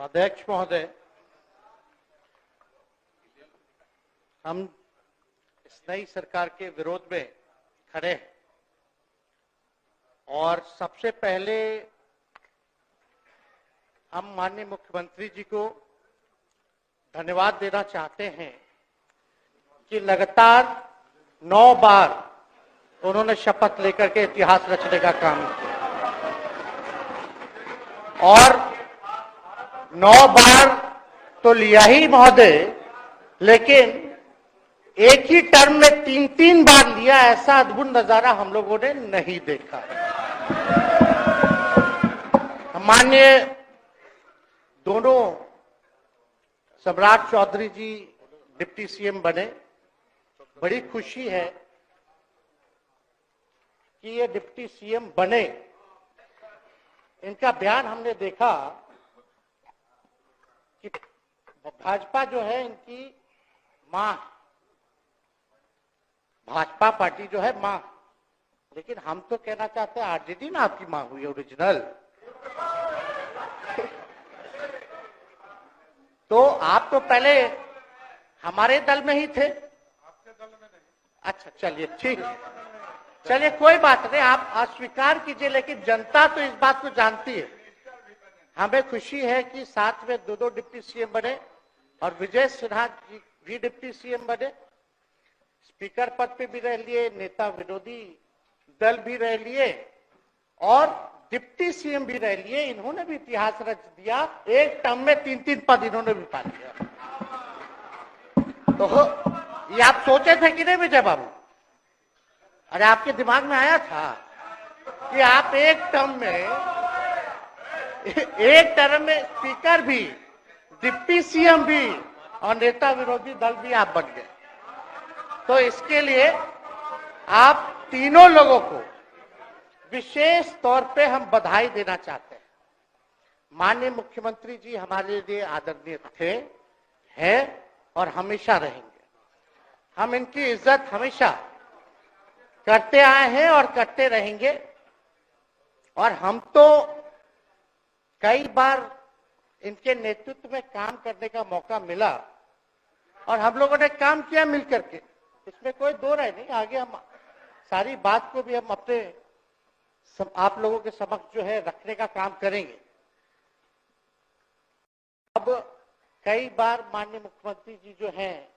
अध्यक्ष महोदय, हम इस नई सरकार के विरोध में खड़े हैं और सबसे पहले हम माननीय मुख्यमंत्री जी को धन्यवाद देना चाहते हैं कि लगातार 9 बार उन्होंने शपथ लेकर के इतिहास रचने का काम किया और 9 बार तो लिया ही महोदय, लेकिन एक ही टर्म में 3-3 बार लिया, ऐसा अद्भुत नजारा हम लोगों ने नहीं देखा। माननीय दोनों सम्राट चौधरी जी डिप्टी सीएम बने, बड़ी खुशी है कि ये डिप्टी सीएम बने। इनका बयान हमने देखा कि भाजपा जो है इनकी मां, भाजपा पार्टी जो है मां, लेकिन हम तो कहना चाहते हैं आरजेडी ना आपकी मां हुई ओरिजिनल। तो आप तो पहले हमारे दल में ही थे। आपके दल में नहीं। अच्छा, चलिए ठीक है, चलिए कोई बात नहीं, आप अस्वीकार कीजिए, लेकिन जनता तो इस बात को जानती है। हमें खुशी है कि साथ में दो डिप्टी सीएम बने और विजय सिन्हा जी भी डिप्टी सीएम बने, स्पीकर पद पे भी रह लिए, नेता विरोधी दल भी रह लिए और डिप्टी सीएम भी रह लिए। इन्होंने भी इतिहास रच दिया, एक टर्म में 3-3 पद इन्होंने भी पा लिया। तो ये आप सोचे थे कि नहीं विजय बाबू? अरे आपके दिमाग में आया था कि आप एक टर्म में स्पीकर भी, डिप्टी सीएम भी और नेता विरोधी दल भी आप बन गए। तो इसके लिए आप तीनों लोगों को विशेष तौर पे हम बधाई देना चाहते हैं। माननीय मुख्यमंत्री जी हमारे लिए आदरणीय थे, हैं और हमेशा रहेंगे। हम इनकी इज्जत हमेशा करते आए हैं और करते रहेंगे। और हम तो कई बार इनके नेतृत्व में काम करने का मौका मिला और हम लोगों ने काम किया मिलकर के, इसमें कोई दो राय नहीं। आगे हम सारी बात को भी हम अपने आप लोगों के समक्ष जो है रखने का काम करेंगे। अब कई बार माननीय मुख्यमंत्री जी जो हैं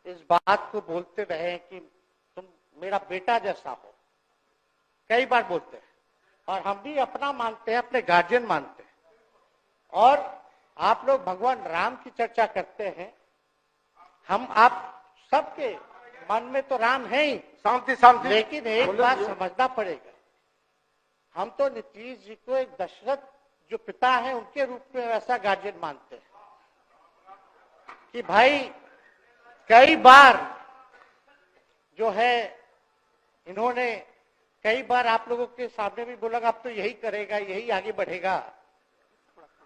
इस बात को बोलते रहे हैं कि तुम मेरा बेटा जैसा हो, कई बार बोलते हैं और हम भी अपना मानते हैं, अपने गार्जियन मानते हैं। और आप लोग भगवान राम की चर्चा करते हैं, हम आप सबके मन में तो राम है ही, शांति, लेकिन एक बात समझना पड़ेगा, हम तो नीतीश जी को एक दशरथ जो पिता है उनके रूप में वैसा गार्जियन मानते हैं कि भाई कई बार जो है इन्होंने कई बार आप लोगों के सामने भी बोला अब तो यही करेगा, यही आगे बढ़ेगा।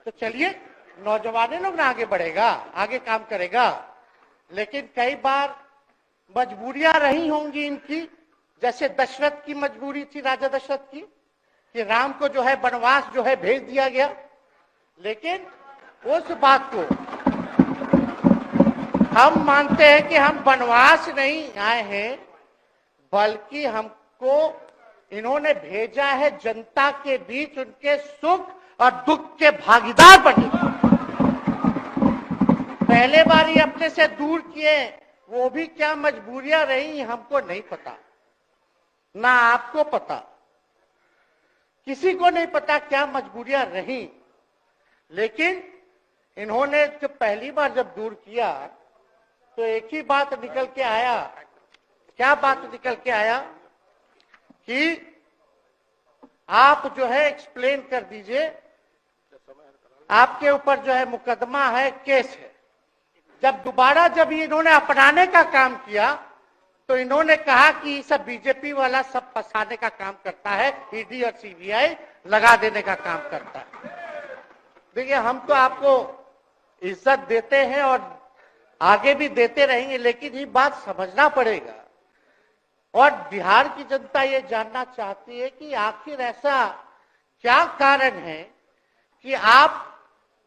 तो चलिए नौजवान लोग ना आगे बढ़ेगा, आगे काम करेगा, लेकिन कई बार मजबूरियां रही होंगी इनकी, जैसे दशरथ की मजबूरी थी, राजा दशरथ की, कि राम को जो है वनवास जो है भेज दिया गया। लेकिन उस बात को हम मानते हैं कि हम वनवास नहीं आए हैं, बल्कि हमको इन्होंने भेजा है जनता के बीच उनके सुख और दुख के भागीदार बने। पहले बार ये अपने से दूर किए, वो भी क्या मजबूरियां रही हमको नहीं पता, ना आपको पता, किसी को नहीं पता क्या मजबूरियां रही। लेकिन इन्होंने जब पहली बार जब दूर किया तो एक ही बात निकल के आया। क्या बात निकल के आया कि आप जो है एक्सप्लेन कर दीजिए, आपके ऊपर जो है मुकदमा है, केस है। जब दोबारा जब इन्होंने अपनाने का काम किया तो इन्होंने कहा कि सब बीजेपी वाला सब फंसाने का काम करता है, ईडी और सीबीआई लगा देने का काम करता है। देखिए हम तो आपको इज्जत देते हैं और आगे भी देते रहेंगे, लेकिन ये बात समझना पड़ेगा। और बिहार की जनता ये जानना चाहती है कि आखिर ऐसा क्या कारण है कि आप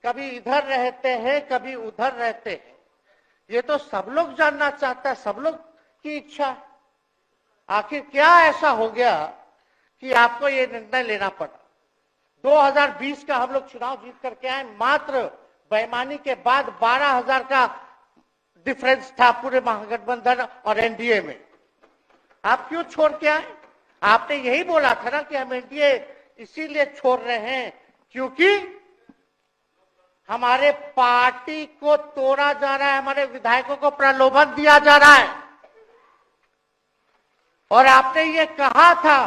कभी इधर रहते हैं, कभी उधर रहते हैं, ये तो सब लोग जानना चाहता है, सब लोग की इच्छा है। आखिर क्या ऐसा हो गया कि आपको ये निर्णय लेना पड़ा? 2020 का हम लोग चुनाव जीत करके आए, मात्र बेईमानी के बाद 12,000 का डिफरेंस था पूरे महागठबंधन और एनडीए में। आप क्यों छोड़ के आए? आपने यही बोला था ना कि हम एनडीए इसीलिए छोड़ रहे हैं क्योंकि हमारे पार्टी को तोड़ा जा रहा है, हमारे विधायकों को प्रलोभन दिया जा रहा है। और आपने ये कहा था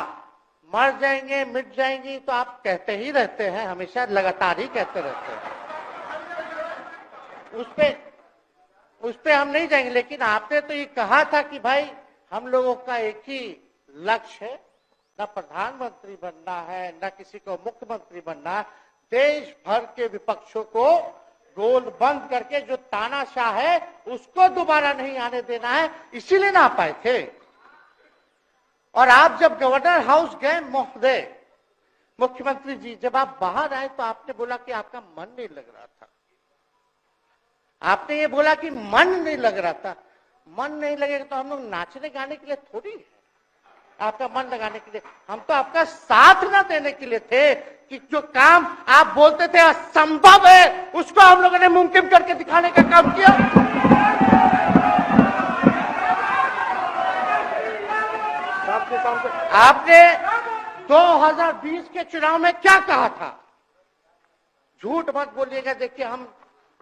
मर जाएंगे, मिट जाएंगी, तो आप कहते ही रहते हैं, हमेशा लगातार ही कहते रहते हैं। उस पे हम नहीं जाएंगे, लेकिन आपने तो ये कहा था कि भाई हम लोगों का एक ही लक्ष्य है, न प्रधानमंत्री बनना है, न किसी को मुख्यमंत्री बनना है, देश भर के विपक्षों को गोल बंद करके जो तानाशाह है उसको दोबारा नहीं आने देना है, इसीलिए ना आ पाए थे। और आप जब गवर्नर हाउस गए महोदय, मुख्यमंत्री जी, जब आप बाहर आए तो आपने बोला कि आपका मन नहीं लग रहा था। आपने ये बोला कि मन नहीं लग रहा था। मन नहीं लगेगा तो हम लोग नाचने गाने के लिए थोड़ी है, आपका मन लगाने के लिए। हम तो आपका साथ ना देने के लिए थे कि जो काम आप बोलते थे असंभव है, उसको हम लोगों ने मुमकिन करके दिखाने का काम किया। आपने 2020 के चुनाव में क्या कहा था? झूठ मत बोलिएगा। देखिए, हम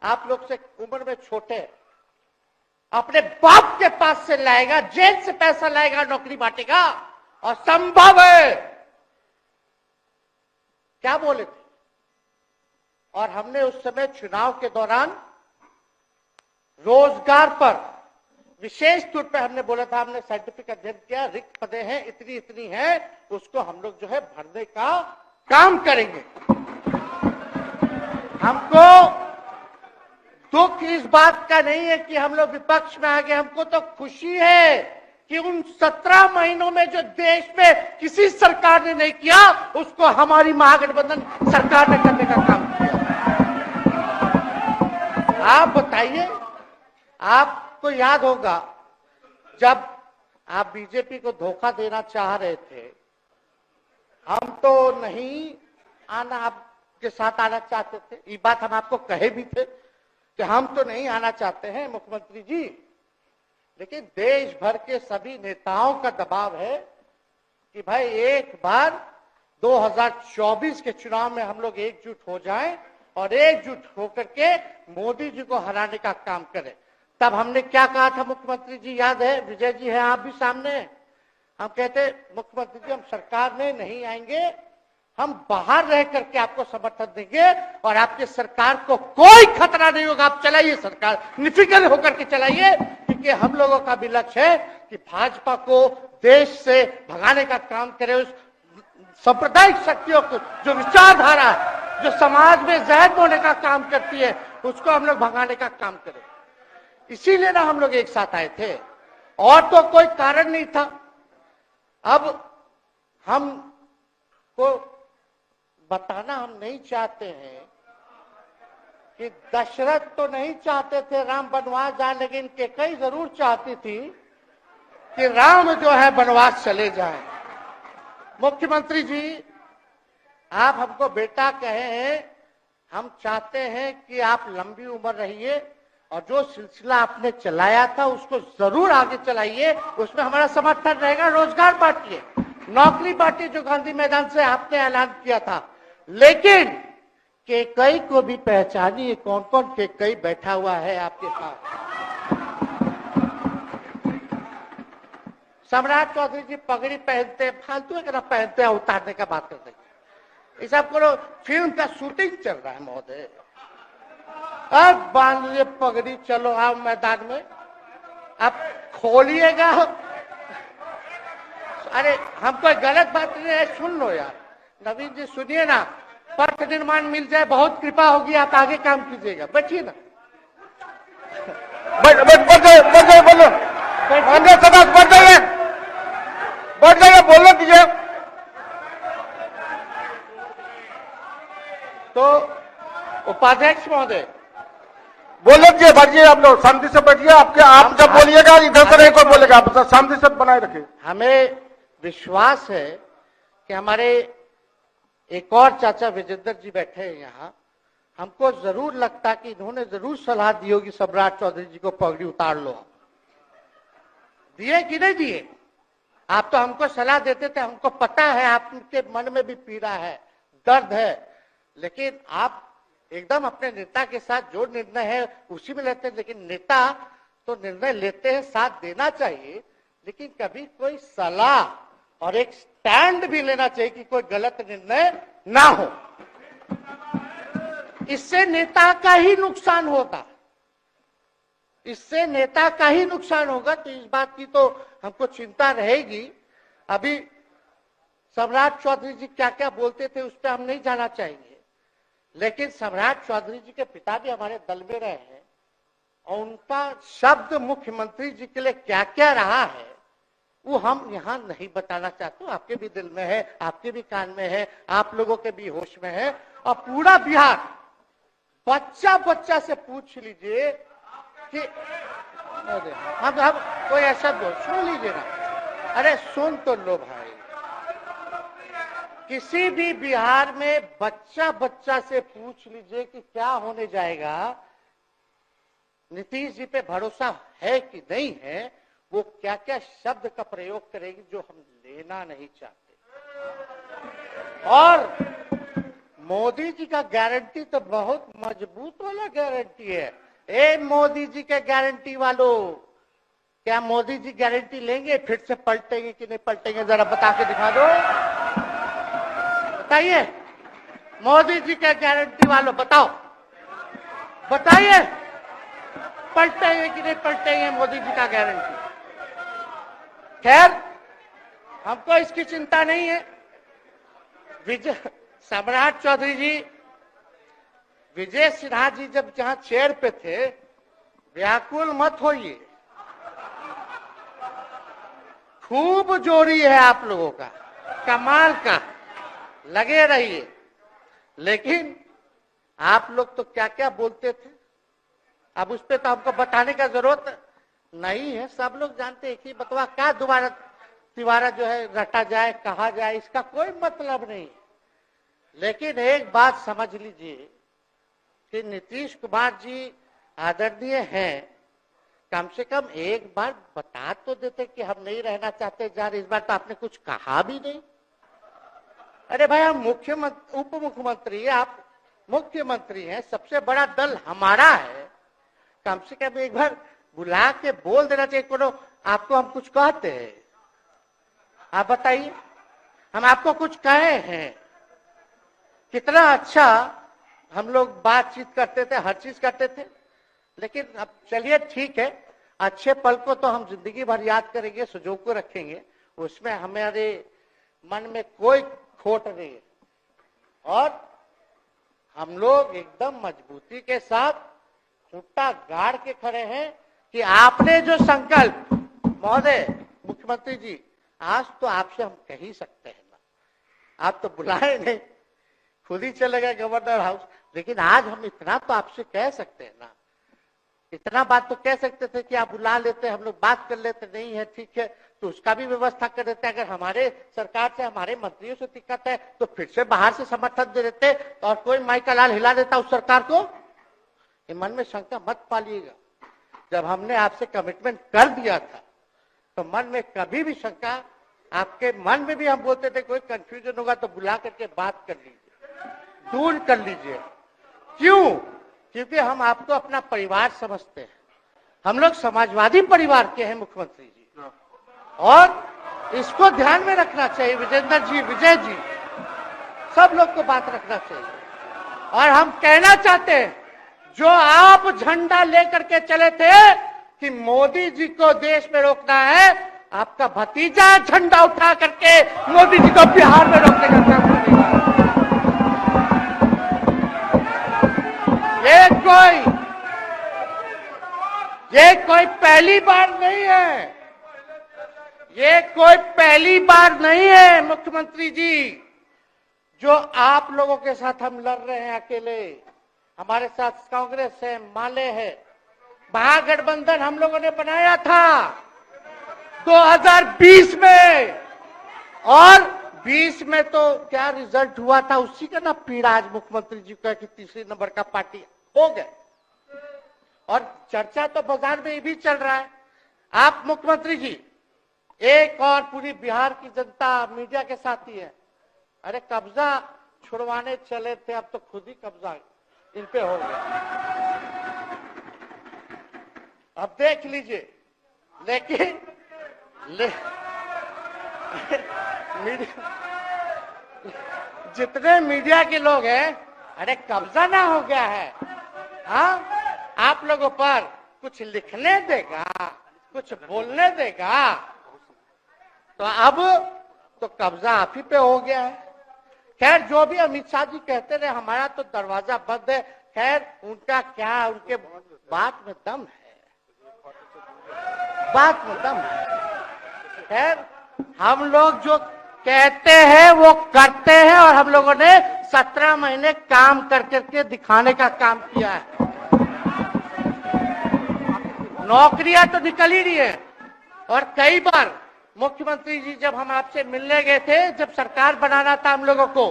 आप लोग से उम्र में छोटे, अपने बाप के पास से लाएगा, जेल से पैसा लाएगा, नौकरी बांटेगा, और संभव है, क्या बोले थे? और हमने उस समय चुनाव के दौरान रोजगार पर विशेष तौर पे हमने बोला था, हमने साइंटिफिक अध्ययन किया, रिक्त पदे हैं इतनी इतनी है, उसको हम लोग जो है भरने का काम करेंगे। हमको दुख इस बात का नहीं है कि हम लोग विपक्ष में आ गए, हमको तो खुशी है कि उन 17 महीनों में जो देश में किसी सरकार ने नहीं किया, उसको हमारी महागठबंधन सरकार ने करने का काम किया। आप बताइए, आपको याद होगा जब आप बीजेपी को धोखा देना चाह रहे थे, हम तो नहीं आना, आपके साथ आना चाहते थे, ये बात हम आपको कहे भी थे कि हम तो नहीं आना चाहते हैं मुख्यमंत्री जी, लेकिन देश भर के सभी नेताओं का दबाव है कि भाई एक बार 2024 के चुनाव में हम लोग एकजुट हो जाएं और एकजुट होकर के मोदी जी को हराने का काम करें। तब हमने क्या कहा था मुख्यमंत्री जी, याद है? विजय जी है, आप भी सामने। हम कहते मुख्यमंत्री जी, हम सरकार में नहीं आएंगे, हम बाहर रह करके आपको समर्थन देंगे और आपके सरकार को कोई खतरा नहीं होगा, आप चलाइए सरकार, निफिक्र होकर के चलाइए, क्योंकि हम लोगों का भी लक्ष्य है कि भाजपा को देश से भगाने का काम करे। उस सांप्रदायिक शक्तियों को, जो विचारधारा है, जो समाज में जहर बोने का काम करती है, उसको हम लोग भगाने का काम करें। इसीलिए ना हम लोग एक साथ आए थे, और तो कोई कारण नहीं था। अब हम को बताना हम नहीं चाहते हैं कि दशरथ तो नहीं चाहते थे राम वनवास जाए, लेकिन कैकेयी जरूर चाहती थी कि राम जो है वनवास चले जाए। मुख्यमंत्री जी, आप हमको बेटा कहे हैं, हम चाहते हैं कि आप लंबी उम्र रहिए और जो सिलसिला आपने चलाया था उसको जरूर आगे चलाइए, उसमें हमारा समर्थन रहेगा। रोजगार बांटिए, नौकरी बांटिए, जो गांधी मैदान से आपने ऐलान किया था, लेकिन कैकेयी को भी पहचानिए, कौन कौन कैकेयी बैठा हुआ है आपके पास। सम्राट चौधरी जी पगड़ी पहनते, फालतू है, पहनते हैं, उतारने का बात करते हैं। ये सब करो, फिल्म का शूटिंग चल रहा है महोदय, अब बांध लिए पगड़ी, चलो आओ मैदान में, अब खोलिएगा। अरे हम कोई गलत बात नहीं है, सुन लो यार, नवीन जी सुनिए ना, पथ निर्माण मिल जाए, बहुत कृपा होगी, आप आगे काम कीजिएगा, बैठिए ना। बोलने दीजिए। तो उपाध्यक्ष महोदय, बोले दीजिए, बैठिए आप लोग, शांति से बैठिए। आप जब बोलिएगा इधर से नहीं कोई बोलेगा, आप शांति से बनाए रखिए। हमें विश्वास है कि हमारे एक और चाचा विजेंद्र जी बैठे हैं यहाँ, हमको जरूर लगता कि इन्होंने जरूर सलाह दी होगी सम्राट चौधरी जी को पगड़ी उतार लो। दिए कि नहीं दिए? आप तो हमको सलाह देते थे, हमको पता है आपके मन में भी पीड़ा है, दर्द है, लेकिन आप एकदम अपने नेता के साथ जो निर्णय है उसी में लेते हैं। लेकिन नेता तो निर्णय लेते हैं, साथ देना चाहिए, लेकिन कभी कोई सलाह और एक स्टैंड भी लेना चाहिए कि कोई गलत निर्णय ना हो। इससे नेता का ही नुकसान होगा, इससे नेता का ही नुकसान होगा। तो इस बात की तो हमको चिंता रहेगी। अभी सम्राट चौधरी जी क्या क्या बोलते थे उस पर हम नहीं जाना चाहेंगे, लेकिन सम्राट चौधरी जी के पिता भी हमारे दल में रहे हैं और उनका शब्द मुख्यमंत्री जी के लिए क्या क्या रहा है वो हम यहाँ नहीं बताना चाहते। आपके भी दिल में है, आपके भी कान में है, आप लोगों के भी होश में है, और पूरा बिहार बच्चा बच्चा से पूछ लीजिए कि हम कोई ऐसा बोल, सुन लीजिए ना, अरे सुन तो लो भाई। किसी भी बिहार में बच्चा बच्चा से पूछ लीजिए कि क्या होने जाएगा, नीतीश जी पे भरोसा है कि नहीं है, वो क्या क्या शब्द का प्रयोग करेगी जो हम लेना नहीं चाहते। और मोदी जी का गारंटी तो बहुत मजबूत वाला गारंटी है। ए मोदी जी के गारंटी वालों, क्या मोदी जी गारंटी लेंगे फिर से पलटेंगे कि नहीं पलटेंगे? जरा बता के दिखा दो, बताइए। मोदी जी के गारंटी वालों बताओ, बताइए पलटेंगे कि नहीं पलटेंगे मोदी जी का गारंटी? खैर, हमको इसकी चिंता नहीं है। विजय सम्राट चौधरी जी, विजय सिन्हा जी जब जहां चेयर पे थे, व्याकुल मत होइए, खूब जोरी है आप लोगों का, कमाल का, लगे रहिए। लेकिन आप लोग तो क्या क्या बोलते थे, अब उस पर तो हमको बताने का जरूरत नहीं है, सब लोग जानते हैं कि बतवा क्या दोबारा तिवारा जो है रटा जाए, कहा जाए, इसका कोई मतलब नहीं। लेकिन एक बात समझ लीजिए कि नीतीश कुमार जी आदरणीय हैं, कम से कम एक बार बता तो देते कि हम नहीं रहना चाहते यार। इस बार तो आपने कुछ कहा भी नहीं। अरे भाई, हम मुख्यमंत्री उप मुख्यमंत्री, आप मुख्यमंत्री हैं, सबसे बड़ा दल हमारा है, कम से कम एक बार बुला के बोल देना चाहिए। कोनो आपको हम कुछ कहते हैं? आप बताइए, हम आपको कुछ कहे हैं? कितना अच्छा हम लोग बातचीत करते थे, हर चीज करते थे। लेकिन अब चलिए ठीक है, अच्छे पल को तो हम जिंदगी भर याद करेंगे, सुजो को रखेंगे, उसमें हमारे मन में कोई खोट नहीं है। और हम लोग एकदम मजबूती के साथ खूंटा गाड़ के खड़े हैं कि आपने जो संकल्प, महोदय मुख्यमंत्री जी, आज तो आपसे हम कह ही सकते हैं ना, आप तो बुलाए नहीं, खुद ही चले गए गवर्नर हाउस, लेकिन आज हम इतना तो आपसे कह सकते हैं ना, इतना बात तो कह सकते थे कि आप बुला लेते, हम लोग बात कर लेते। नहीं है ठीक है, तो उसका भी व्यवस्था कर देते। अगर हमारे सरकार से, हमारे मंत्रियों से दिक्कत है तो फिर से बाहर से समर्थन दे देते और कोई माई का लाल हिला देता उस सरकार को। ये मन में शंका मत पालिएगा, जब हमने आपसे कमिटमेंट कर दिया था तो मन में कभी भी शंका, आपके मन में भी हम बोलते थे कोई कंफ्यूजन होगा तो बुला करके बात कर लीजिए, दूर कर लीजिए। क्यों? क्योंकि हम आपको अपना परिवार समझते हैं। हम लोग समाजवादी परिवार के हैं मुख्यमंत्री जी, और इसको ध्यान में रखना चाहिए। विजेंद्र जी, विजय जी, सब लोग को बात रखना चाहिए। और हम कहना चाहते हैं, जो आप झंडा लेकर के चले थे कि मोदी जी को देश में रोकना है, आपका भतीजा झंडा उठा करके मोदी जी को बिहार में रोकने का काम करेगा। ये कोई पहली बार नहीं है, ये कोई पहली बार नहीं है मुख्यमंत्री जी, जो आप लोगों के साथ हम लड़ रहे हैं अकेले। हमारे साथ कांग्रेस है, माले है, महागठबंधन हम लोगों ने बनाया था 2020 में, और 20 में तो क्या रिजल्ट हुआ था उसी का ना पीड़ा आज मुख्यमंत्री जी का कि तीसरे नंबर का पार्टी हो गए। और चर्चा तो बाजार में ये भी चल रहा है, आप मुख्यमंत्री जी एक और पूरी बिहार की जनता मीडिया के साथ ही है, अरे कब्जा छुड़वाने चले थे, अब तो खुद ही कब्जा इन पे हो गया। अब देख लीजिए, लेकिन जितने मीडिया के लोग हैं, अरे कब्जा ना हो गया है, हाँ आप लोगों पर कुछ लिखने देगा, कुछ बोलने देगा, तो अब तो कब्जा आप ही पे हो गया है। खैर जो भी अमित शाह जी कहते रहे हमारा तो दरवाजा बंद है, खैर उनका क्या, उनके बात में दम है, बात में दम है। खैर हम लोग जो कहते हैं वो करते हैं, और हम लोगों ने 17 महीने काम कर करके दिखाने का काम किया है। नौकरियां तो निकल ही रही है, और कई बार मुख्यमंत्री जी जब हम आपसे मिलने गए थे, जब सरकार बनाना था हम लोगों को,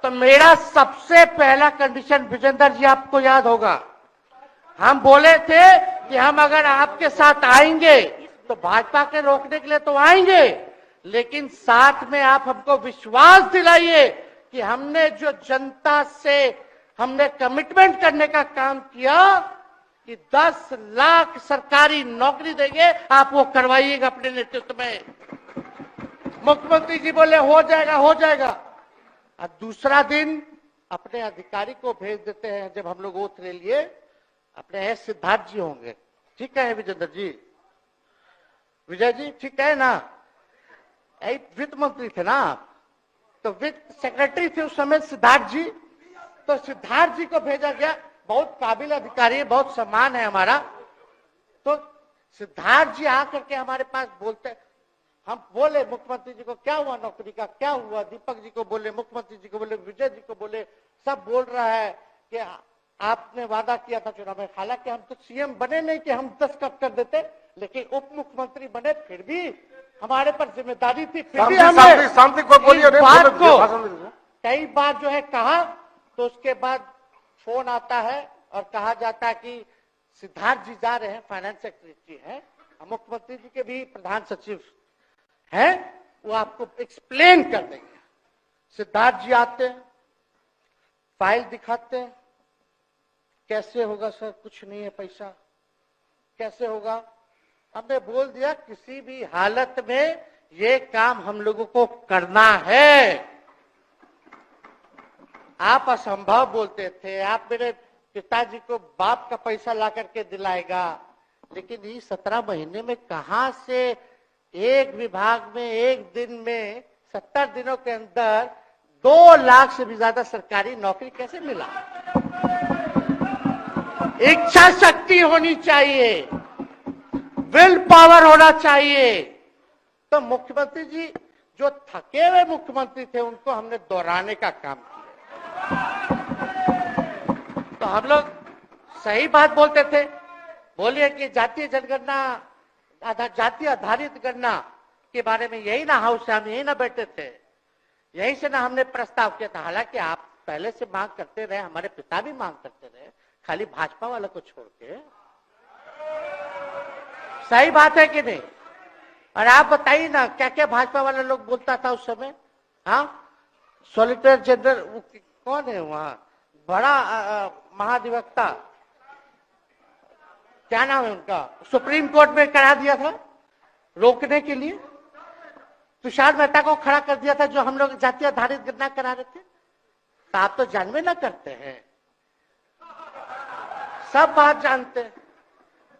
तो मेरा सबसे पहला कंडीशन विजेंद्र जी आपको याद होगा, हम बोले थे कि हम अगर आपके साथ आएंगे तो भाजपा के रोकने के लिए तो आएंगे, लेकिन साथ में आप हमको विश्वास दिलाइए कि हमने जो जनता से हमने कमिटमेंट करने का काम किया कि 10 लाख सरकारी नौकरी देंगे, आप वो करवाइएगा अपने नेतृत्व में। मुख्यमंत्री जी बोले हो जाएगा हो जाएगा, और दूसरा दिन अपने अधिकारी को भेज देते हैं। जब हम लोग ओथ ले लिए, अपने सिद्धार्थ जी होंगे, ठीक है विजेंद्र जी, विजय जी ठीक है ना, वित्त मंत्री थे ना, तो वित्त सेक्रेटरी थे उस समय सिद्धार्थ जी, तो सिद्धार्थ जी को भेजा गया, बहुत काबिल अधिकारी है, बहुत सम्मान है हमारा। तो सिद्धार्थ जी आकर के हमारे पास बोलते, हम बोले मुख्यमंत्री जी को क्या हुआ नौकरी का, क्या हुआ, दीपक जी को बोले, मुख्यमंत्री जी को बोले, विजय जी को बोले, सब बोल रहा है कि आपने वादा किया था चुनाव में। हालांकि हम तो सीएम बने नहीं कि हम 10 कट कर देते, लेकिन उप मुख्यमंत्री बने, फिर भी हमारे पर जिम्मेदारी थी, फिर भी हमने शांति को बोलिए, बात को कई बार जो है कहा। तो उसके बाद फोन आता है और कहा जाता है कि सिद्धार्थ जी जा रहे हैं, फाइनेंस सेक्रेटरी हैं, मुख्यमंत्री जी के भी प्रधान सचिव हैं, वो आपको एक्सप्लेन कर देंगे। सिद्धार्थ जी आते हैं, फाइल दिखाते हैं, कैसे होगा सर, कुछ नहीं है पैसा, कैसे होगा। हमने बोल दिया किसी भी हालत में ये काम हम लोगों को करना है। आप असंभव बोलते थे, आप मेरे पिताजी को बाप का पैसा ला करके दिलाएगा, लेकिन ये 17 महीने में कहां से एक विभाग में एक दिन में 70 दिनों के अंदर 2 लाख से भी ज्यादा सरकारी नौकरी कैसे मिला। इच्छा शक्ति होनी चाहिए, विल पावर होना चाहिए। तो मुख्यमंत्री जी जो थके हुए मुख्यमंत्री थे उनको हमने दोहराने का काम किया। तो हम लोग सही बात बोलते थे, बोलिए कि जातीय जनगणना, जातीय आधारित गणना के बारे में यही ना हाउस से हम यही ना बैठे थे, यही से ना हमने प्रस्ताव किया था। हालांकि आप पहले से मांग करते रहे, हमारे पिता भी मांग करते रहे, खाली भाजपा वाला को छोड़ के। सही बात है कि नहीं? और आप बताइए ना क्या क्या भाजपा वाले लोग बोलता था उस समय। हाँ, सॉलिसिटर जनरल कौन है वहां, बड़ा महाधिवक्ता, क्या नाम है उनका, सुप्रीम कोर्ट में करा दिया था रोकने के लिए, तुषार मेहता को खड़ा कर दिया था जो हम लोग जातीय आधारित गणना करा रहे थे। तो आप तो जानवे ना करते हैं, सब बात जानते हैं,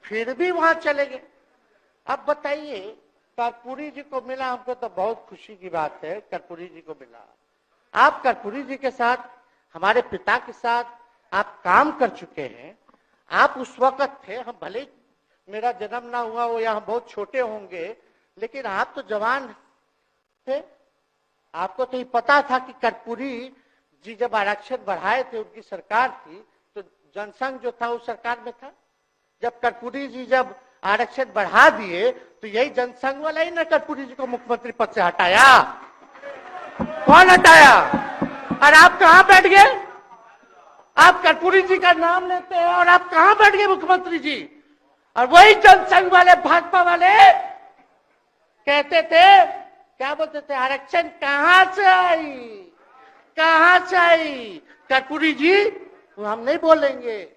फिर भी वहां चले गए। अब बताइए, कर्पूरी जी को मिला, हमको तो बहुत खुशी की बात है, कर्पूरी जी को मिला। आप कर्पूरी जी के साथ, हमारे पिता के साथ आप काम कर चुके हैं। आप उस वक्त थे, हम भले मेरा जन्म ना हुआ वो, या हम बहुत छोटे होंगे, लेकिन आप तो जवान थे। आपको तो ये पता था कि कर्पूरी जी जब आरक्षण बढ़ाए थे, उनकी सरकार थी, तो जनसंघ जो था उस सरकार में था। जब कर्पूरी जी जब आरक्षण बढ़ा दिए तो यही जनसंघ वाला ही ना कर्पूरी जी को मुख्यमंत्री पद से हटाया। कौन हटाया? और आप कहां बैठ गए? आप कर्पूरी जी का नाम लेते हैं और आप कहां बैठ गए मुख्यमंत्री जी? और वही जनसंघ वाले भाजपा वाले कहते थे, क्या बोलते थे, आरक्षण कहां से आई, कहां से आई? कर्पूरी जी हम नहीं बोलेंगे,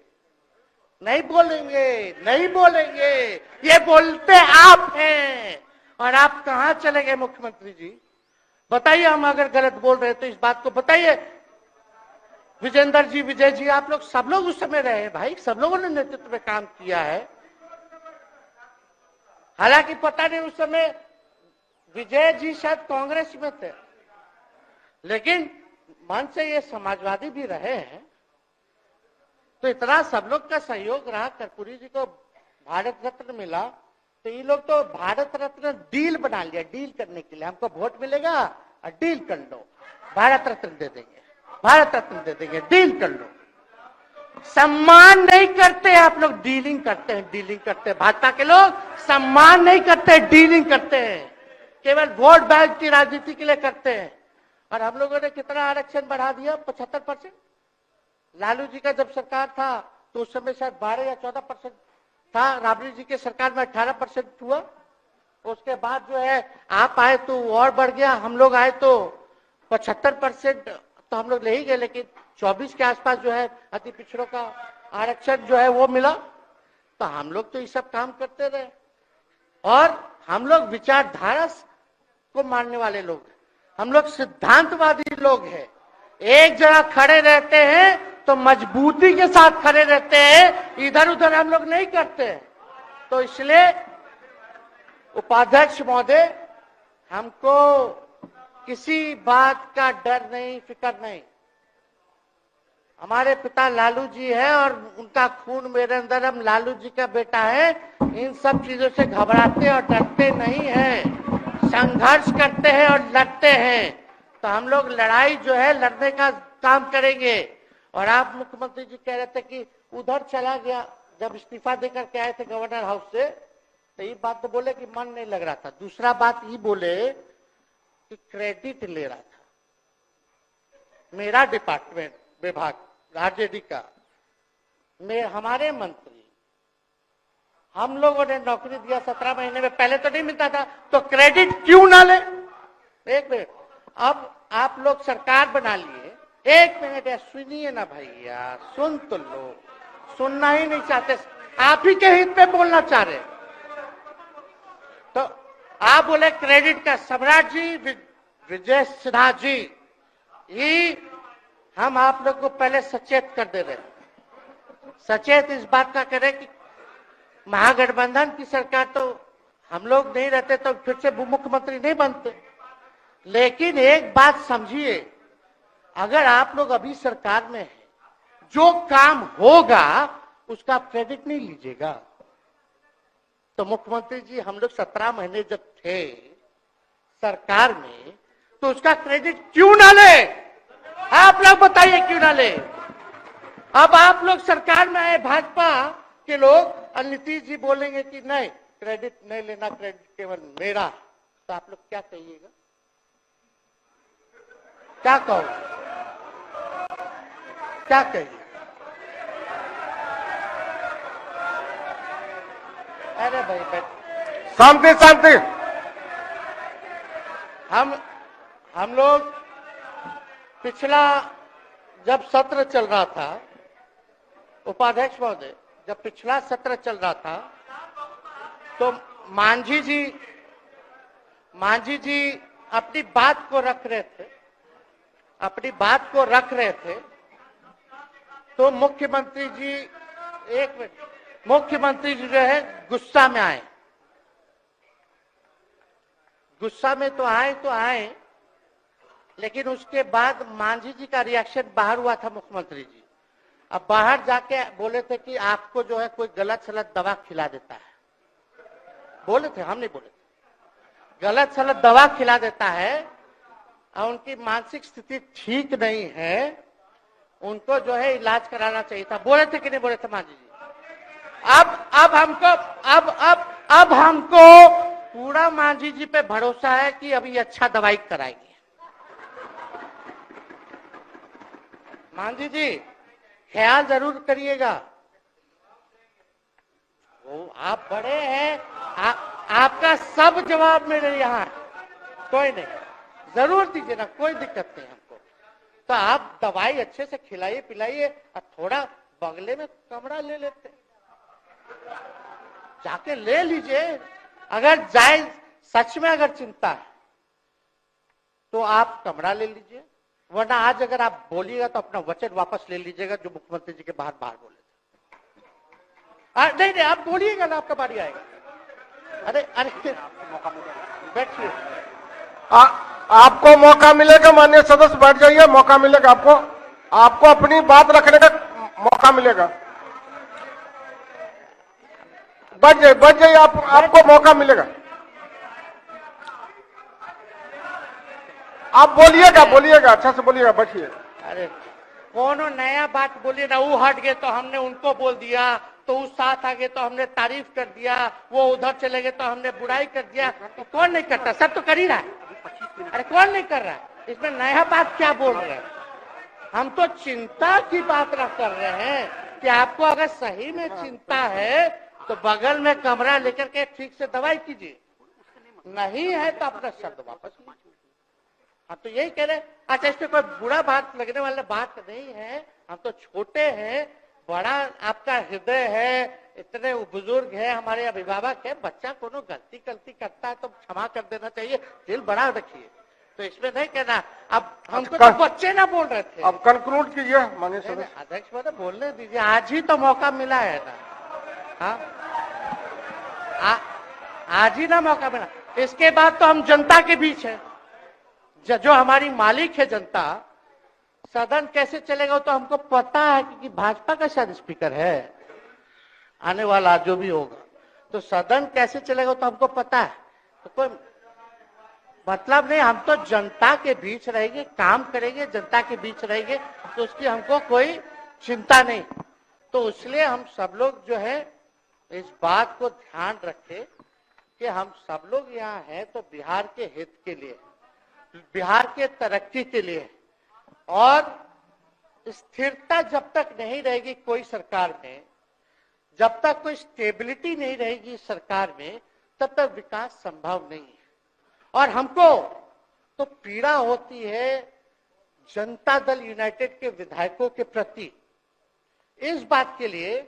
नहीं बोलेंगे, नहीं बोलेंगे, ये बोलते आप हैं। और आप कहां चले गए मुख्यमंत्री जी? बताइए, हम अगर गलत बोल रहे तो इस बात को बताइए। विजेंद्र जी, विजय जी, आप लोग सब लोग उस समय रहे भाई, सब लोगों ने नेतृत्व में काम किया है। हालांकि पता नहीं उस समय विजय जी शायद कांग्रेस में थे, लेकिन मन से ये समाजवादी भी रहे हैं। तो इतना सब लोग का सहयोग रहा, कर्पूरी जी को भारत रत्न मिला, तो ये लोग तो भारत रत्न डील बना लिया, डील करने के लिए। हमको वोट मिलेगा और डील कर लो, भारत रत्न दे देंगे, भारत रत्न दे देंगे, डील कर लो। सम्मान नहीं करते आप लोग, डीलिंग करते हैं, डीलिंग करते हैं। भाजपा के लोग सम्मान नहीं करते, डीलिंग करते हैं, केवल वोट बैंक की राजनीति के लिए करते हैं। और हम लोगों ने कितना आरक्षण बढ़ा दिया? 75%। लालू जी का जब सरकार था तो उस समय शायद 12 या 14% था, राबड़ी जी के सरकार में 18% हुआ। उसके बाद जो है आप आए तो और बढ़ गया, हम लोग आए तो 75% तो हम लोग ले ही गए, लेकिन 24 के आसपास जो है अति पिछड़ों का आरक्षण जो है वो मिला। तो हम लोग तो ये सब काम करते रहे, और हम लोग विचारधारा को मानने वाले लोग हैं, हम लोग सिद्धांतवादी लोग हैं। एक जगह खड़े रहते हैं तो मजबूती के साथ खड़े रहते हैं, इधर उधर हम लोग नहीं करते हैं। तो इसलिए उपाध्यक्ष महोदय, हमको किसी बात का डर नहीं, फिक्र नहीं। हमारे पिता लालू जी है और उनका खून मेरे अंदर, हम लालू जी का बेटा है। इन सब चीजों से घबराते और डरते नहीं हैं, संघर्ष करते हैं और लड़ते हैं। तो हम लोग लड़ाई जो है लड़ने का काम करेंगे। और आप मुख्यमंत्री जी कह रहे थे कि उधर चला गया, जब इस्तीफा देकर के आए थे गवर्नर हाउस से, तो ये बात तो बोले कि मन नहीं लग रहा था। दूसरा बात ये बोले कि क्रेडिट ले रहा था मेरा डिपार्टमेंट, विभाग, आरजेडी का, हमारे मंत्री, हम लोगों ने नौकरी दिया 17 महीने में, पहले तो नहीं मिलता था, तो क्रेडिट क्यों ना ले? एक मिनट, अब आप लोग सरकार बना लिए, एक मिनट यार सुनिए ना भैया, सुन तो लो, सुनना ही नहीं चाहते, आप ही के हित में बोलना चाह रहे। तो आप बोले क्रेडिट का, सम्राट जी, विजय सिन्हा जी, ये हम आप लोग को पहले सचेत कर दे रहे, सचेत इस बात का करें कि महागठबंधन की सरकार तो हम लोग नहीं रहते तो फिर से मुख्यमंत्री नहीं बनते। लेकिन एक बात समझिए, अगर आप लोग अभी सरकार में हैं, जो काम होगा उसका क्रेडिट नहीं लीजिएगा। तो मुख्यमंत्री जी, हम लोग 17 महीने जब थे सरकार में, तो उसका क्रेडिट क्यों ना ले? आप लोग बताइए क्यों ना ले? अब आप लोग सरकार में आए भाजपा के लोग, और नीतीश जी बोलेंगे कि नहीं क्रेडिट नहीं लेना, क्रेडिट केवल मेरा, तो आप लोग क्या कहिएगा? क्या कहो, क्या कहिए? अरे भाई शांति शांति। हम लोग पिछला जब सत्र चल रहा था, उपाध्यक्ष महोदय, जब पिछला सत्र चल रहा था तो मांझी जी अपनी बात को रख रहे थे, तो मुख्यमंत्री जी, एक मिनट, मुख्यमंत्री जी जो है गुस्सा में आए, गुस्सा में तो आए, लेकिन उसके बाद मांझी जी का रिएक्शन बाहर हुआ था मुख्यमंत्री जी। अब बाहर जाके बोले थे कि आपको जो है कोई गलत सलत दवा खिला देता है, बोले थे, हम नहीं बोले थे, गलत सलत दवा खिला देता है और उनकी मानसिक स्थिति ठीक नहीं है, उनको जो है इलाज कराना चाहिए था। बोले थे कि नहीं बोले थे मांझी जी? अब हमको पूरा मांझी जी पे भरोसा है कि अभी अच्छा दवाई कराएंगे। मांझी जी ख्याल जरूर करिएगा। वो आप बड़े हैं, आपका सब जवाब मेरे यहाँ है, कोई नहीं, जरूर दीजिए ना, कोई दिक्कत नहीं हमको। तो आप दवाई अच्छे से खिलाइए पिलाइए और थोड़ा बगले में कमरा ले लेते, जाके ले लीजिए। अगर जाए सच में अगर चिंता है तो आप कमरा ले लीजिए, वरना आज अगर आप बोलिएगा तो अपना वचन वापस ले लीजिएगा जो मुख्यमंत्री जी के बाहर बोले थे। नहीं आप बोलिएगा ना, आपका बारी आएगा। अरे मौका मिलेगा, बैठिए। आपको मौका मिलेगा, माननीय सदस्य बैठ जाइए, मौका मिलेगा आपको अपनी बात रखने का मौका मिलेगा। बैठ जाइए आपको मौका मिलेगा। आप बोलिएगा अच्छा से बोलिएगा, बैठिए। अरे कोनो नया बात बोलिए ना, वो हट गए तो हमने उनको बोल दिया, तो उस साथ आ गए तो हमने तारीफ कर दिया, वो उधर चले गए तो हमने बुराई कर दिया। तो कौन नहीं करता, सब तो कर ही रहा है। अरे कौन नहीं कर रहा है, इसमें नया बात क्या बोल रहे हैं? हम तो चिंता की बात कर रहे हैं कि आपको अगर सही में चिंता है तो बगल में कमरा लेकर के ठीक से दवाई कीजिए, नहीं है तो अपना शब्द वापस लीजिए। हम तो यही कह रहे हैं। अच्छा, इसमें कोई बुरा बात लगने वाला बात नहीं है, हम तो छोटे हैं, बड़ा आपका हृदय है, इतने बुजुर्ग है, हमारे अभिभावक है, बच्चा कोनो गलती करता है तो क्षमा कर देना चाहिए, दिल बड़ा रखिए। तो इसमें नहीं कहना, अब हमको तो बच्चे ना बोल रहे थे। अब कंक्लूड कीजिए माननीय सदस्य। अध्यक्ष महोदय बोलने दीजिए, आज ही तो मौका मिला है ना। हाँ, आज ही ना मौका मिला, इसके बाद तो हम जनता के बीच है, जो हमारी मालिक है जनता। सदन कैसे चलेगा तो हमको पता है, क्योंकि भाजपा का शायद स्पीकर है आने वाला जो भी होगा, तो सदन कैसे चलेगा तो हमको पता है। तो कोई मतलब नहीं, हम तो जनता के बीच रहेंगे, काम करेंगे, जनता के बीच रहेंगे, तो उसकी हमको कोई चिंता नहीं। तो इसलिए हम सब लोग जो है इस बात को ध्यान रखें कि हम सब लोग यहाँ हैं तो बिहार के हित के लिए, बिहार के तरक्की के लिए, और स्थिरता जब तक नहीं रहेगी कोई सरकार में, जब तक कोई स्टेबिलिटी नहीं रहेगी सरकार में, तब तक विकास संभव नहीं है। और हमको तो पीड़ा होती है जनता दल यूनाइटेड के विधायकों के प्रति, इस बात के लिए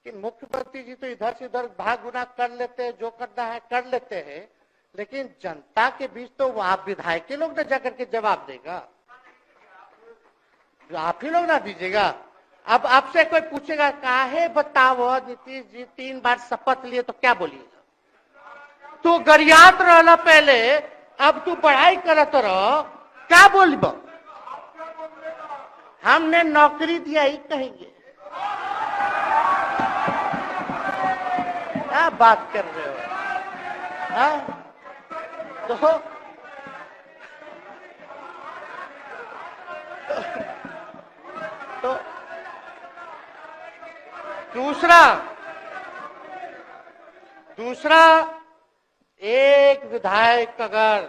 कि मुख्यमंत्री जी तो इधर से उधर भाग गुना कर लेते हैं, जो करना है कर लेते हैं, लेकिन जनता के बीच तो आप विधायक के लोग ना जाकर के जवाब देगा, जो आप ही लोग ना दीजिएगा। अब आपसे कोई पूछेगा काहे बताओ नीतीश जी 3 बार शपथ लिए, तो क्या बोलिएगा? तू गरियात रहला पहले, अब तू पढ़ाई करत रहो, क्या बोलब? हमने नौकरी दिया ही कहेंगे। क्या बात कर रहे हो? हाँ? तो दूसरा एक विधायक अगर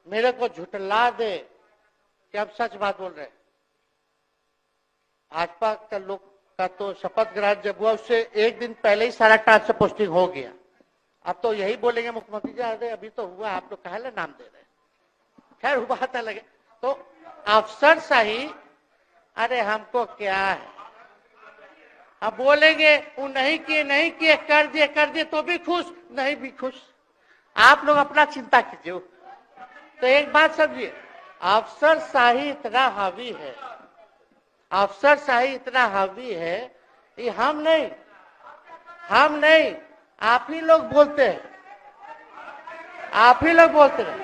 मेरे को झुठला दे कि अब सच बात बोल रहे, भाजपा का लोग का तो शपथ ग्रहण जब हुआ उससे एक दिन पहले ही सारा ट्रांसफर पोस्टिंग हो गया। अब तो यही बोलेंगे मुख्यमंत्री जी, अरे अभी तो हुआ, आप लोग काहे नाम दे रहे? खैर वो बात अलग है। तो अफसरशाही, अरे हमको क्या है, अब बोलेंगे वो नहीं किए कर दिए तो भी खुश, नहीं भी खुश। आप लोग अपना चिंता कीजिए। तो एक बात समझिए, अफसरशाही इतना हावी है, अफसरशाही इतना हावी है, ये हम नहीं आप ही लोग बोलते हैं, आप ही लोग बोलते हैं।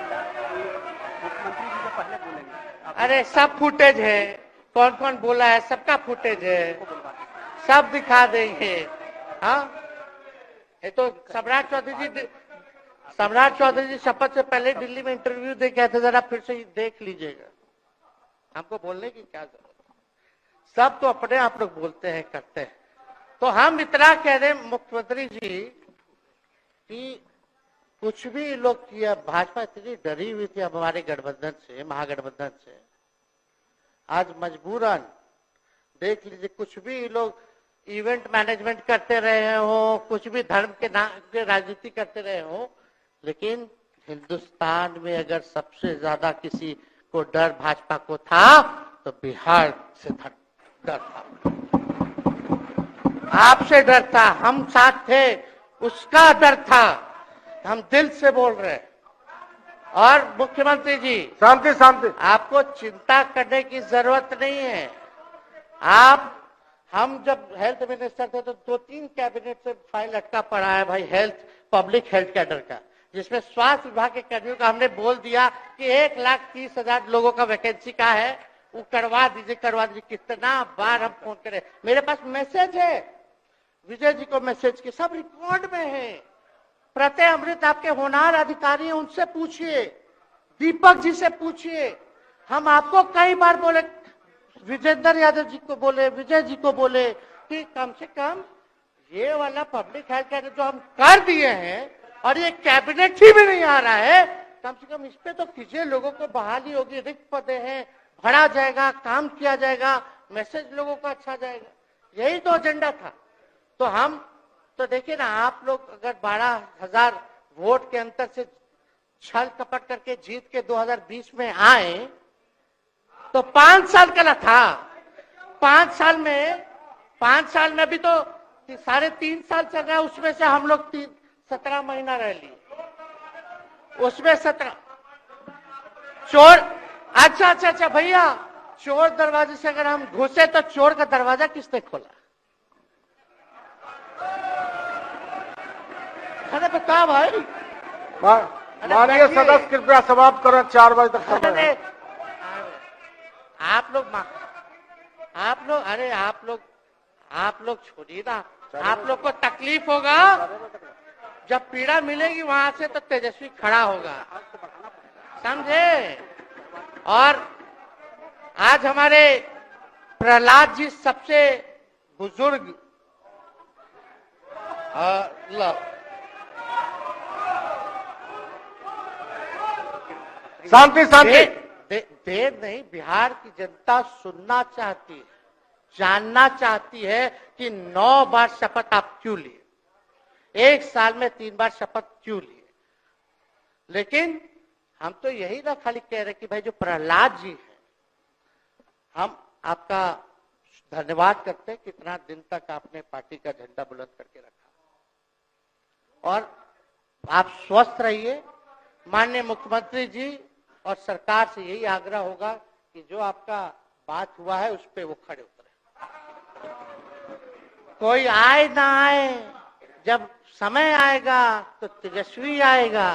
मुख्यमंत्री जी तो पहले बोलेंगे। अरे सब फुटेज है, कौन कौन बोला है सबका फुटेज है, सब दिखा देंगे। हाँ, ये तो सम्राट चौधरी जी शपथ से पहले दिल्ली में इंटरव्यू दे के आए थे, जरा फिर से देख लीजिएगा, हमको बोलने की क्या जरूरत। सब तो अपने आप लोग बोलते हैं, करते हैं। तो हम इतना कह रहे मुख्यमंत्री जी कि कुछ भी लोग किया, भाजपा इतनी डरी हुई थी हमारे गठबंधन से, महागठबंधन से, आज मजबूरन देख लीजिए, कुछ भी लोग इवेंट मैनेजमेंट करते रहे हो, कुछ भी धर्म के नाम के राजनीति करते रहे हो, लेकिन हिंदुस्तान में अगर सबसे ज्यादा किसी को डर भाजपा को था तो बिहार से डर था, आपसे डर था, हम साथ थे, उसका डर था। हम दिल से बोल रहे हैं। और मुख्यमंत्री जी, शांति शांति, आपको चिंता करने की जरूरत नहीं है। आप, हम जब हेल्थ मिनिस्टर थे तो 2-3 कैबिनेट से फाइल अटका पड़ा है भाई, हेल्थ, पब्लिक हेल्थ कैडर का, जिसमें स्वास्थ्य विभाग के कर्मियों का हमने बोल दिया कि 1,30,000 लोगों का वैकेंसी का है, वो करवा दीजिए, करवा दीजिए। कितना बार हम फोन करें, मेरे पास मैसेज है, विजय जी को मैसेज के, सब रिकॉर्ड में है। प्रत्यय अमृत आपके होनहार अधिकारी हैं, उनसे पूछिए, दीपक जी से पूछिए। हम आपको कई बार बोले, विजेंद्र यादव जी को बोले, विजय जी को बोले कि कम से कम ये वाला पब्लिक हेल्थ केयर जो हम कर दिए हैं और ये कैबिनेट ही में नहीं आ रहा है, कम से कम इस पे तो कीजिए, लोगों को बहाली होगी, रिक्त पदे हैं, भरा जाएगा, काम किया जाएगा, मैसेज लोगों का अच्छा जाएगा। यही तो एजेंडा था। तो हम तो देखिए ना, आप लोग अगर 12,000 वोट के अंतर से छल कपट करके जीत के 2020 में आए तो 5 साल का ना था। 5 साल में भी तो 3.5 साल चल रहा है, उसमें से हम लोग 17 महीना रह लिए, उसमें 17 चोर। अच्छा भैया, चोर दरवाजे से अगर हम घुसे तो चोर का दरवाजा किसने खोला? अरे बता भाई। माननीय सदस्य कृपया समाप्त करें, 4 बजे तक समय है। आप लोग छोड़िए ना, आप लोग को तकलीफ होगा, जब पीड़ा मिलेगी वहां से तो तेजस्वी खड़ा होगा, समझे। और आज हमारे प्रहलाद जी सबसे बुजुर्ग, शांति शांति, देर नहीं, बिहार की जनता सुनना चाहती है, जानना चाहती है कि 9 बार शपथ आप क्यों लिए, 1 साल में 3 बार शपथ क्यों लिए। लेकिन हम तो यही ना खाली कह रहे कि भाई जो प्रहलाद जी हैं, हम आपका धन्यवाद करते हैं, कितना दिन तक आपने पार्टी का झंडा बुलंद करके रखा। और आप स्वस्थ रहिए। माननीय मुख्यमंत्री जी और सरकार से यही आग्रह होगा कि जो आपका बात हुआ है उस पे वो खड़े उतरे। कोई आए ना आए, जब समय आएगा तो तेजस्वी आएगा।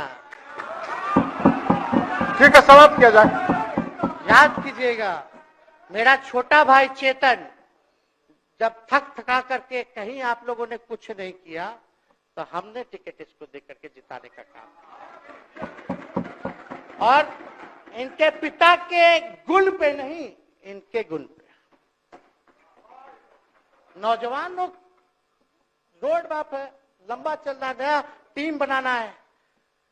ठीक है, समाप्त किया जाए। याद कीजिएगा, मेरा छोटा भाई चेतन जब थका करके कहीं आप लोगों ने कुछ नहीं किया तो हमने टिकट इसको देकर के जिताने का काम किया। और इनके पिता के गुण पे नहीं, इनके गुण पे। नौजवान लोग, रोड मैप है, लंबा चलना है, नया टीम बनाना है,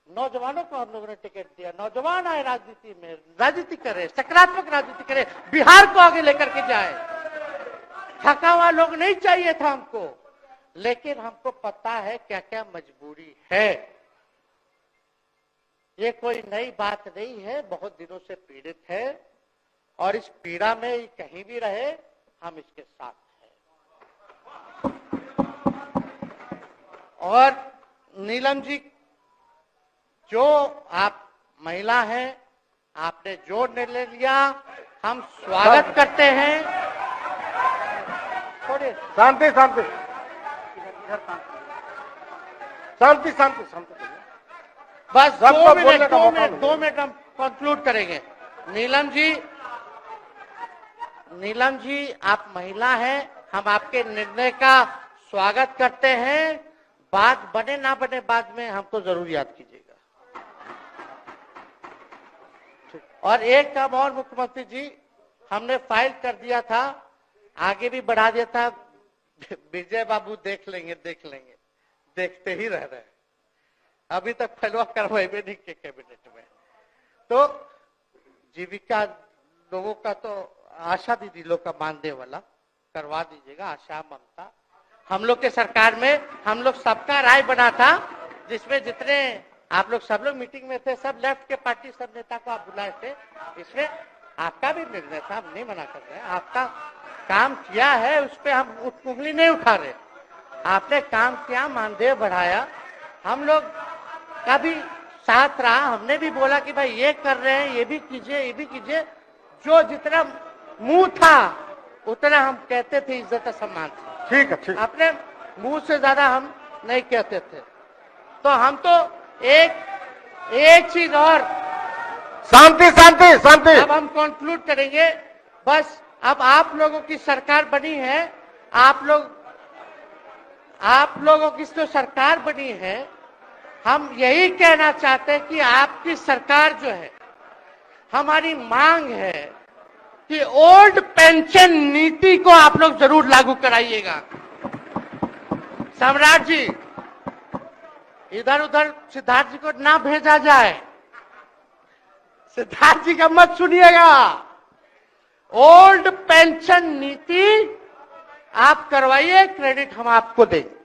नौजवानों को हम लोगों ने टिकट दिया। नौजवान आए राजनीति में, राजनीति करे, सकारात्मक राजनीति करे, बिहार को आगे लेकर के जाए। थका हुआ लोग नहीं चाहिए था हमको, लेकिन हमको पता है क्या क्या मजबूरी है। ये कोई नई बात नहीं है, बहुत दिनों से पीड़ित है और इस पीड़ा में कहीं भी रहे हम इसके साथ हैं। और नीलम जी, जो आप महिला हैं, आपने जो निर्णय लिया हम स्वागत करते हैं। थोड़े शांति शांति शांति शांति शांति, बस सबका 2 मिनट हम कंक्लूड करेंगे। नीलम जी आप महिला हैं, हम आपके निर्णय का स्वागत करते हैं। बात बने ना बने बाद में हमको जरूर याद कीजिएगा। और एक काम और मुख्यमंत्री जी, हमने फाइल कर दिया था, आगे भी बढ़ा देता, विजय बाबू देख लेंगे, देखते ही रह रहे हैं। अभी तक फैलवा करवाए भी नहीं के कैबिनेट में। तो जीविका लोगों का तो आशा दीदी लोग का मानदेय वाला करवा दीजिएगा, आशा ममता। हम लोग के सरकार में हम लोग सबका राय बना था, जिसमें जितने आप लोग सब लोग मीटिंग में थे, सब लेफ्ट के पार्टी सब नेता को आप बुलाए थे। इसमें आपका भी निर्णय था, हम नहीं मना कर रहे हैं। आपका काम किया है, उस पर हम उंगली नहीं उठा रहे। आपने काम किया, मानदेय बढ़ाया, हम लोग का भी साथ रहा। हमने भी बोला कि भाई ये कर रहे हैं, ये भी कीजिए, ये भी कीजिए। जो जितना मुंह था उतना हम कहते थे, इज्जत और सम्मान से। ठीक है, ठीक। अपने मुंह से ज्यादा हम नहीं कहते थे। तो हम तो एक चीज और, शांति शांति शांति। अब हम कंक्लूड करेंगे। बस अब आप लोगों की सरकार बनी है, आप लोगों की जो सरकार बनी है, हम यही कहना चाहते हैं कि आपकी सरकार जो है, हमारी मांग है कि ओल्ड पेंशन नीति को आप लोग जरूर लागू कराइएगा। सम्राट जी, इधर उधर सिद्धार्थ जी को ना भेजा जाए, सिद्धार्थ जी का मत सुनिएगा। ओल्ड पेंशन नीति आप करवाइए, क्रेडिट हम आपको देंगे।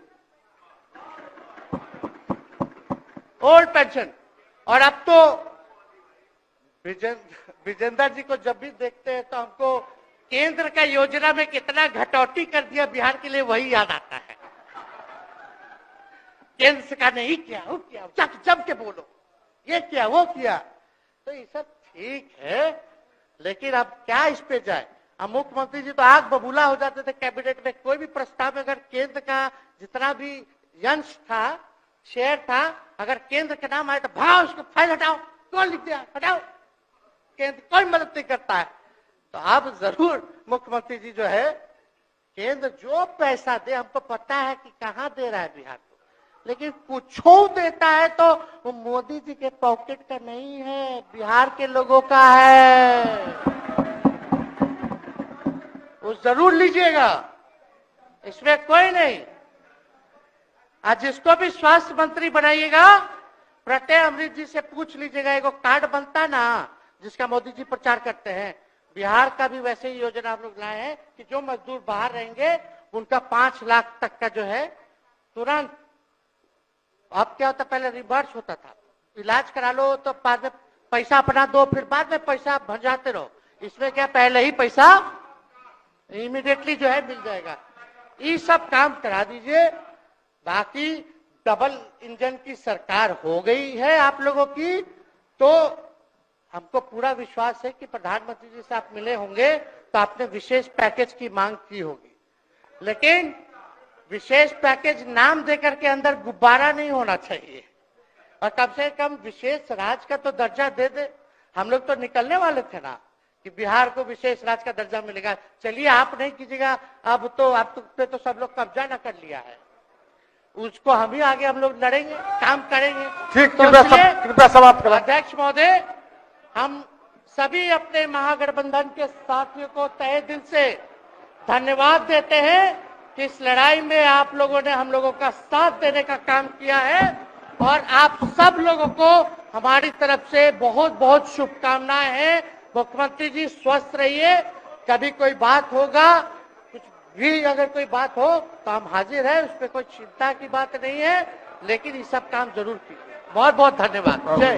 Old pension. और अब तो विजेंद्र जी को जब भी देखते हैं तो हमको केंद्र का योजना में कितना घटौती कर दिया बिहार के लिए, वही याद आता है। केंद्र सरकार ने ही किया, वो किया, जम के बोलो, ये किया, वो किया। तो ये सब ठीक है, लेकिन अब क्या इस पे जाए। अब मुख्यमंत्री जी तो आग बबूला हो जाते थे कैबिनेट में। कोई भी प्रस्ताव में अगर केंद्र का जितना भी अंश था, शेयर था, अगर केंद्र का नाम आए तो भाव उसको फाइल हटाओ, कौन लिख दिया, हटाओ, केंद्र कोई मदद नहीं करता है। तो अब जरूर मुख्यमंत्री जी जो है, केंद्र जो पैसा दे, हमको पता है कि कहां दे रहा है बिहार को, लेकिन कुछ देता है तो वो मोदी जी के पॉकेट का नहीं है, बिहार के लोगों का है। वो जरूर लीजिएगा, इसमें कोई नहीं। आज जिसको भी स्वास्थ्य मंत्री बनाइएगा, प्रत्यय अमृत जी से पूछ लीजिएगा। एगो कार्ड बनता ना, जिसका मोदी जी प्रचार करते हैं, बिहार का भी वैसे ही योजना हम लोग लाए हैं कि जो मजदूर बाहर रहेंगे उनका 5 लाख तक का जो है तुरंत। अब क्या होता, पहले रिवर्स होता था, इलाज करा लो तो बाद में पैसा अपना दो, फिर बाद में पैसा भजाते रहो। इसमें क्या, पहले ही पैसा इमीडिएटली जो है मिल जाएगा। ये सब काम करा दीजिए। बाकी डबल इंजन की सरकार हो गई है आप लोगों की, तो हमको पूरा विश्वास है कि प्रधानमंत्री जी से आप मिले होंगे तो आपने विशेष पैकेज की मांग की होगी। लेकिन विशेष पैकेज नाम देकर के अंदर गुब्बारा नहीं होना चाहिए, और कम से कम विशेष राज्य का तो दर्जा दे दे। हम लोग तो निकलने वाले थे ना कि बिहार को विशेष राज्य का दर्जा मिलेगा। चलिए आप नहीं कीजिएगा, अब तो आप पे तो सब लोग कब्जा न कर लिया है, उसको हम ही आगे हम लोग लड़ेंगे, काम करेंगे। ठीक, तो कृपया समाप्त करें। अध्यक्ष महोदय, हम सभी अपने महागठबंधन के साथियों को तहे दिल से धन्यवाद देते हैं कि इस लड़ाई में आप लोगों ने हम लोगों का साथ देने का काम किया है, और आप सब लोगों को हमारी तरफ से बहुत बहुत शुभकामनाएं हैं। मुख्यमंत्री जी स्वस्थ रहिए। कभी कोई बात होगा, कुछ भी अगर कोई बात हो तो हम हाजिर हैं, उस पर कोई चिंता की बात नहीं है, लेकिन ये सब काम जरूर कीजिए। बहुत बहुत धन्यवाद। जय